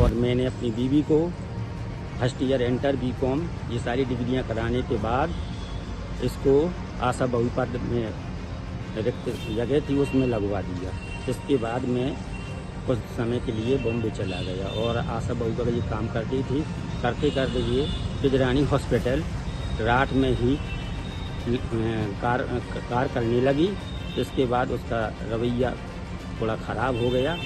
और मैंने अपनी बीवी को फर्स्ट ईयर इंटर बीकॉम ये सारी डिग्रियां कराने के बाद इसको आशा बहु पद में रिक्त जगह थी उसमें लगवा दिया। इसके बाद मैं कुछ समय के लिए बॉम्बे चला गया और आशा बहु का ये काम करती थी। करते करते ये पिजरानी हॉस्पिटल रात में ही कार करने लगी। इसके बाद उसका रवैया थोड़ा ख़राब हो गया।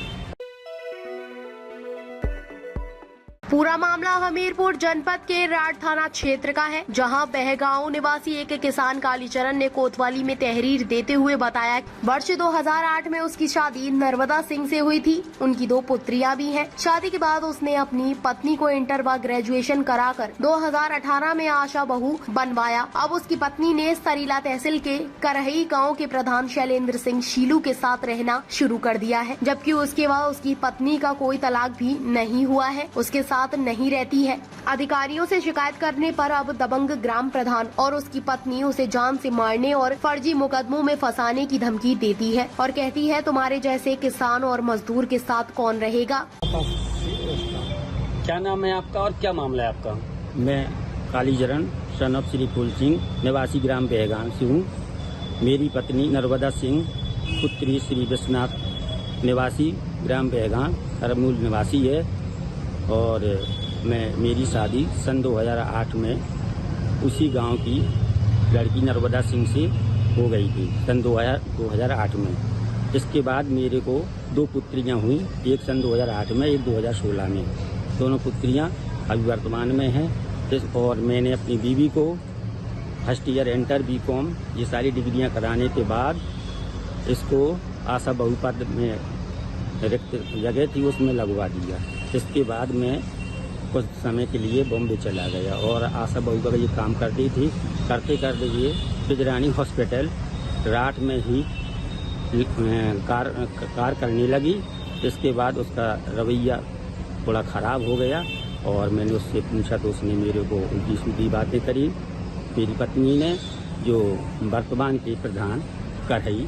पूरा मामला हमीरपुर जनपद के राठ थाना क्षेत्र का है, जहां बहगांव निवासी एक किसान कालीचरण ने कोतवाली में तहरीर देते हुए बताया वर्ष 2008 में उसकी शादी नर्मदा सिंह से हुई थी। उनकी 2 पुत्रियां भी हैं। शादी के बाद उसने अपनी पत्नी को इंटर व ग्रेजुएशन कराकर 2018 में आशा बहु बनवाया। अब उसकी पत्नी ने सरीला तहसील के करही गाँव के प्रधान शैलेंद्र सिंह शीलू के साथ रहना शुरू कर दिया है, जबकि उसके बाद उसकी पत्नी का कोई तलाक भी नहीं हुआ है, उसके साथ नहीं रहती है। अधिकारियों से शिकायत करने पर अब दबंग ग्राम प्रधान और उसकी पत्नी उसे जान से मारने और फर्जी मुकदमों में फंसाने की धमकी देती है और कहती है तुम्हारे जैसे किसान और मजदूर के साथ कौन रहेगा। क्या नाम है आपका और क्या मामला है आपका? मैं कालीचरण सन ऑफ श्री फूल सिंह निवासी ग्राम बहगांव से हूँ। मेरी पत्नी नर्मदा सिंह पुत्री श्री विश्वनाथ निवासी ग्राम बहगांव करमूल निवासी है और मेरी शादी सन 2008 में उसी गांव की लड़की नर्मदा सिंह से हो गई थी सन 2008 में। इसके बाद मेरे को 2 पुत्रियां हुई, एक सन 2008 में, एक 2016 में। दोनों पुत्रियां अभी वर्तमान में हैं। और मैंने अपनी बीवी को फर्स्ट ईयर इंटर बीकॉम ये सारी डिग्रियां कराने के बाद इसको आशा बहु पद में रिक्त जगह थी उसमें लगवा दिया। इसके बाद मैं कुछ समय के लिए बॉम्बे चला गया और आशा बहु का ये काम करती थी। करते करते ये पिजरानी हॉस्पिटल रात में ही कार करने लगी। इसके बाद उसका रवैया थोड़ा ख़राब हो गया और मैंने उससे पूछा तो उसने मेरे को उल्टी सीधी बातें करी। मेरी पत्नी ने, जो वर्तमान के प्रधान करही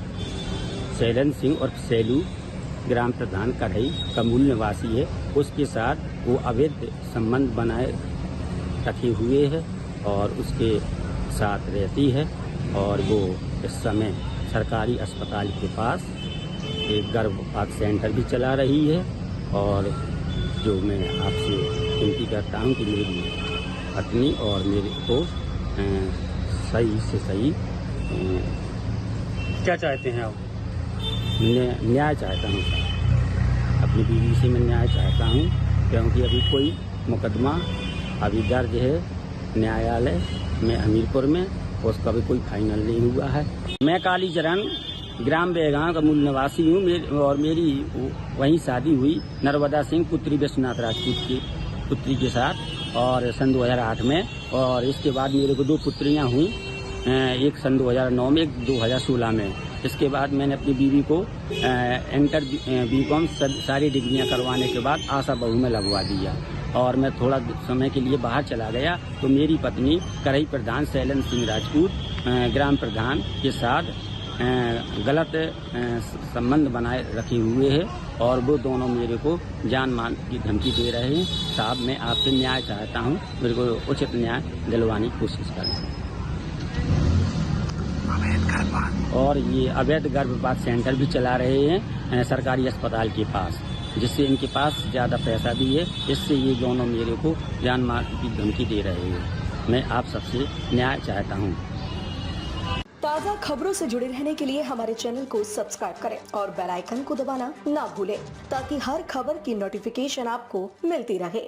शैलेंद्र सिंह और सैलू ग्राम प्रधान करही कमूल निवासी है, उसके साथ वो अवैध संबंध बनाए रखे हुए है और उसके साथ रहती है। और वो इस समय सरकारी अस्पताल के पास एक गर्भपात सेंटर भी चला रही है। और जो मैं आपसे विनती करता हूँ कि मेरी पत्नी और मेरे को सही से सही क्या चाहते हैं आप? न्याय चाहता हूँ सर। अपनी बीवी से मैं न्याय चाहता हूँ, क्योंकि अभी कोई मुकदमा अभी दर्ज है न्यायालय में हमीरपुर में, उसका भी कोई फाइनल नहीं हुआ है। मैं कालीचरण ग्राम बहगांव का मूल निवासी हूँ और मेरी वहीं शादी हुई नर्मदा सिंह पुत्री विश्वनाथ राजपूत की पुत्री के साथ और सन 2008 में। और इसके बाद मेरे को 2 पुत्रियाँ हुई, एक सन 2009 में, एक 2016 में। इसके बाद मैंने अपनी बीवी को इंटर बीकॉम सारी डिग्रियां करवाने के बाद आशा बहु में लगवा दिया और मैं थोड़ा समय के लिए बाहर चला गया तो मेरी पत्नी करही प्रधान शैलेंद्र सिंह राजपूत ग्राम प्रधान के साथ गलत संबंध बनाए रखे हुए हैं और वो दोनों मेरे को जान माल की धमकी दे रहे हैं। साहब, मैं आपसे न्याय चाहता हूँ, मेरे को उचित न्याय दिलवाने की कोशिश करें। और ये अवैध गर्भपात सेंटर भी चला रहे हैं सरकारी अस्पताल के पास, जिससे इनके पास ज़्यादा पैसा भी है। इससे ये दोनों मेरे को जान मार की धमकी दे रहे हैं। मैं आप सबसे न्याय चाहता हूँ। ताज़ा खबरों से जुड़े रहने के लिए हमारे चैनल को सब्सक्राइब करें और बेल आइकन को दबाना ना भूलें, ताकि हर खबर की नोटिफिकेशन आपको मिलती रहे।